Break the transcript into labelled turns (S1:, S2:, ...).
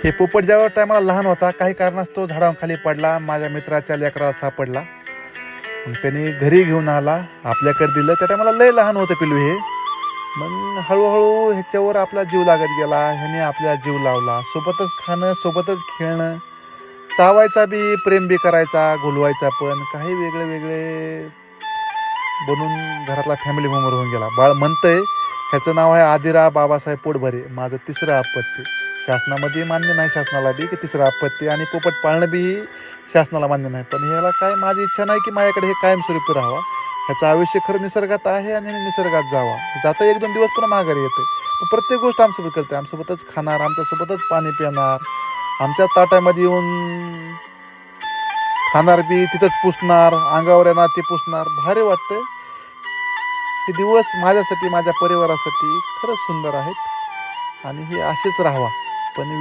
S1: हे पोपट ज्या टायमाला लहान होता काही कारणास्तव झाडाखाली पडला, माझ्या मित्राच्या लेकराला सापडला. मग त्यांनी घरी घेऊन आला, आपल्याकडे दिलं. त्या टायमाला लय लहान होतं पिलू हे. मग हळूहळू ह्याच्यावर आपला जीव लागत गेला, ह्याने आपला जीव लावला. सोबतच खाणं, सोबतच खेळणं, चावायचा बी, प्रेम बी करायचा, घुलवायचा पण. काही वेगळे वेगळे बनून घरातला फॅमिली मेंबर होऊन गेला. बाळ म्हणतंय ह्याचं नाव आहे आदिरा बाबासाहेब पोटभरे. माझं तिसरं अपत्य. शासनामध्ये मान्य नाही शासनाला बी की तिसरं अपत्य, आणि पोपट पाळणं बी शासनाला मान्य नाही. पण ह्याला काय माझी इच्छा नाही की माझ्याकडे हे कायमस्वरूपी राहावा. ह्याचं आयुष्य खरं निसर्गात आहे आणि ह्याने निसर्गात जावा. जाता 1-2 दिवस पुन्हा माघारी येते. प्रत्येक गोष्ट आमच्यासोबत करते. आमच्यासोबतच खाणार, आमच्यासोबतच पाणी पिणार, आमच्या ताटामध्ये येऊन खाणार बी, तिथंच पुसणार, अंगावर येणार ते पुसणार. भारी वाटतंय. हे दिवस माझ्यासाठी, माझ्या परिवारासाठी खरंच सुंदर आहेत आणि हे असेच राहावा. पण